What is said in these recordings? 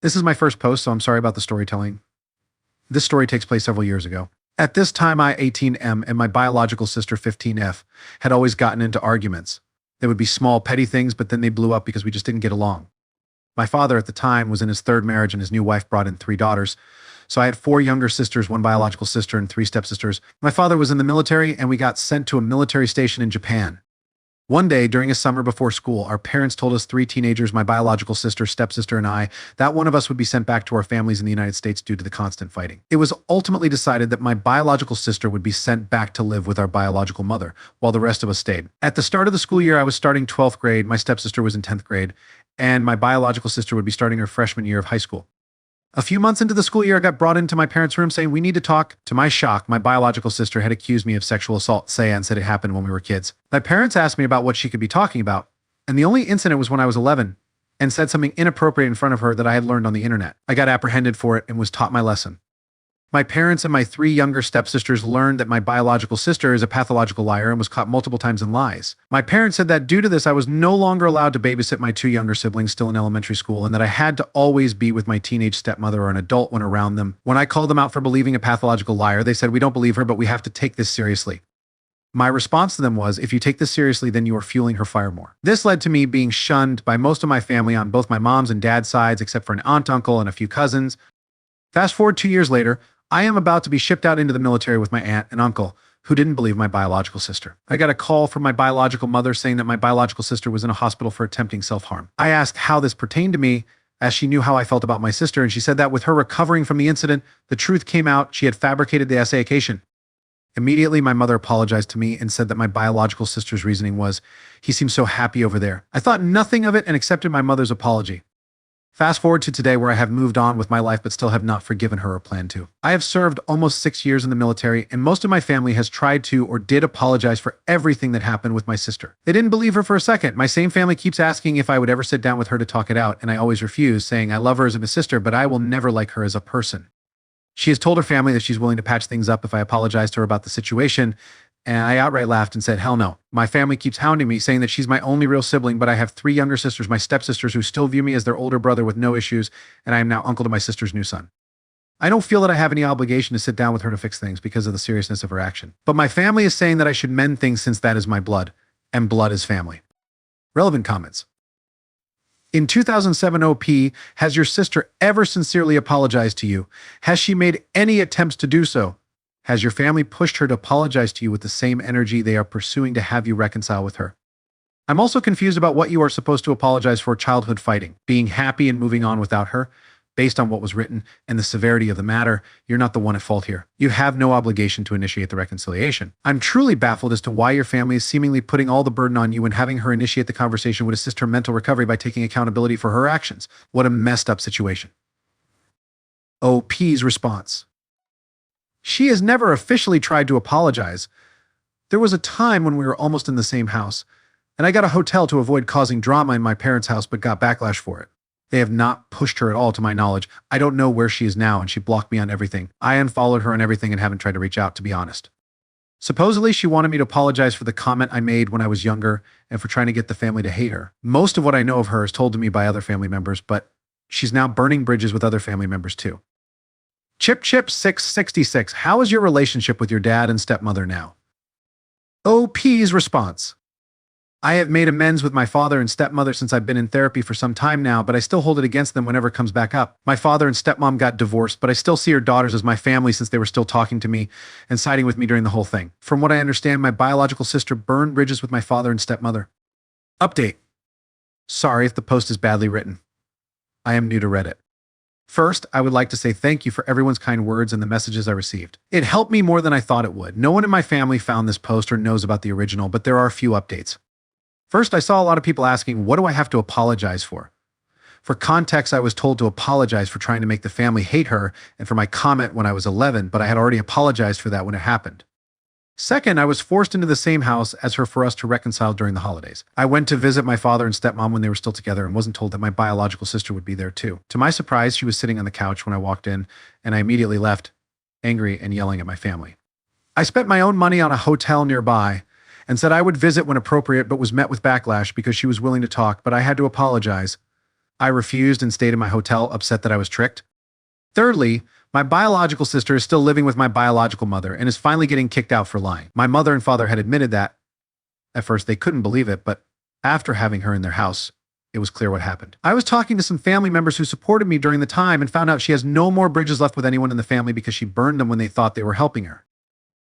This is my first post, so I'm sorry about the storytelling. This story takes place several years ago. At this time, I, 18M, and my biological sister, 15F, had always gotten into arguments. They would be small, petty things, but then they blew up because we just didn't get along. My father at the time was in his third marriage, and his new wife brought in 3 daughters. So I had 4 younger sisters, 1 biological sister, and 3 stepsisters. My father was in the military, and we got sent to a military station in Japan. One day, during a summer before school, our parents told us 3 teenagers, my biological sister, stepsister, and I, that one of us would be sent back to our families in the United States due to the constant fighting. It was ultimately decided that my biological sister would be sent back to live with our biological mother, while the rest of us stayed. At the start of the school year, I was starting 12th grade, my stepsister was in 10th grade, and my biological sister would be starting her freshman year of high school. A few months into the school year, I got brought into my parents' room saying, "We need to talk." To my shock, my biological sister had accused me of sexual assault, and said it happened when we were kids. My parents asked me about what she could be talking about, and the only incident was when I was 11, and said something inappropriate in front of her that I had learned on the internet. I got apprehended for it and was taught my lesson. My parents and my 3 younger stepsisters learned that my biological sister is a pathological liar and was caught multiple times in lies. My parents said that due to this, I was no longer allowed to babysit my 2 younger siblings still in elementary school, and that I had to always be with my teenage stepmother or an adult when around them. When I called them out for believing a pathological liar, they said, "We don't believe her, but we have to take this seriously." My response to them was, "If you take this seriously, then you are fueling her fire more." This led to me being shunned by most of my family on both my mom's and dad's sides, except for an aunt, uncle, and a few cousins. Fast forward 2 years later, I am about to be shipped out into the military with my aunt and uncle, who didn't believe my biological sister. I got a call from my biological mother saying that my biological sister was in a hospital for attempting self-harm. I asked how this pertained to me, as she knew how I felt about my sister, and she said that with her recovering from the incident, the truth came out, she had fabricated the association. Immediately, my mother apologized to me and said that my biological sister's reasoning was, "He seems so happy over there." I thought nothing of it and accepted my mother's apology. Fast forward to today, where I have moved on with my life but still have not forgiven her or plan to. I have served almost 6 years in the military, and most of my family has tried to or did apologize for everything that happened with my sister. They didn't believe her for a second. My same family keeps asking if I would ever sit down with her to talk it out, and I always refuse, saying I love her as a sister, but I will never like her as a person. She has told her family that she's willing to patch things up if I apologize to her about the situation, and I outright laughed and said, "Hell no." My family keeps hounding me, saying that she's my only real sibling, but I have 3 younger sisters, my stepsisters, who still view me as their older brother with no issues, and I am now uncle to my sister's new son. I don't feel that I have any obligation to sit down with her to fix things because of the seriousness of her action. But my family is saying that I should mend things since that is my blood, and blood is family. Relevant comments. In 2007 OP, has your sister ever sincerely apologized to you? Has she made any attempts to do so? Has your family pushed her to apologize to you with the same energy they are pursuing to have you reconcile with her? I'm also confused about what you are supposed to apologize for: childhood fighting, being happy and moving on without her. Based on what was written and the severity of the matter, you're not the one at fault here. You have no obligation to initiate the reconciliation. I'm truly baffled as to why your family is seemingly putting all the burden on you, and having her initiate the conversation would assist her mental recovery by taking accountability for her actions. What a messed up situation. OP's response. She has never officially tried to apologize. There was a time when we were almost in the same house, and I got a hotel to avoid causing drama in my parents' house but got backlash for it. They have not pushed her at all to my knowledge. I don't know where she is now, and she blocked me on everything. I unfollowed her on everything and haven't tried to reach out, to be honest. Supposedly, she wanted me to apologize for the comment I made when I was younger and for trying to get the family to hate her. Most of what I know of her is told to me by other family members, but she's now burning bridges with other family members too. Chip666, how is your relationship with your dad and stepmother now? OP's response. I have made amends with my father and stepmother since I've been in therapy for some time now, but I still hold it against them whenever it comes back up. My father and stepmom got divorced, but I still see her daughters as my family since they were still talking to me and siding with me during the whole thing. From what I understand, my biological sister burned bridges with my father and stepmother. Update. Sorry if the post is badly written. I am new to Reddit. First, I would like to say thank you for everyone's kind words and the messages I received. It helped me more than I thought it would. No one in my family found this post or knows about the original, but there are a few updates. First, I saw a lot of people asking, what do I have to apologize for? For context, I was told to apologize for trying to make the family hate her and for my comment when I was 11, but I had already apologized for that when it happened. Second, I was forced into the same house as her for us to reconcile during the holidays. I went to visit my father and stepmom when they were still together and wasn't told that my biological sister would be there too. To my surprise, she was sitting on the couch when I walked in, and I immediately left, angry and yelling at my family. I spent my own money on a hotel nearby and said I would visit when appropriate, but was met with backlash because she was willing to talk, but I had to apologize. I refused and stayed in my hotel, upset that I was tricked. Thirdly, my biological sister is still living with my biological mother and is finally getting kicked out for lying. My mother and father had admitted that. At first, they couldn't believe it, but after having her in their house, it was clear what happened. I was talking to some family members who supported me during the time and found out she has no more bridges left with anyone in the family because she burned them when they thought they were helping her.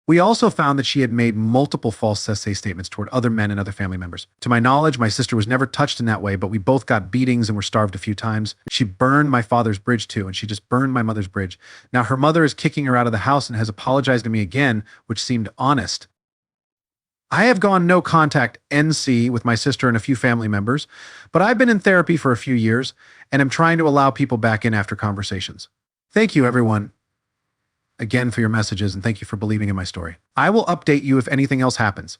We also found that she had made multiple false essay statements toward other men and other family members. To my knowledge, my sister was never touched in that way, but we both got beatings and were starved a few times. She burned my father's bridge too, and she just burned my mother's bridge. Now her mother is kicking her out of the house and has apologized to me again, which seemed honest. I have gone no contact NC with my sister and a few family members, but I've been in therapy for a few years and am trying to allow people back in after conversations. Thank you, everyone, again for your messages, and thank you for believing in my story. I will update you if anything else happens.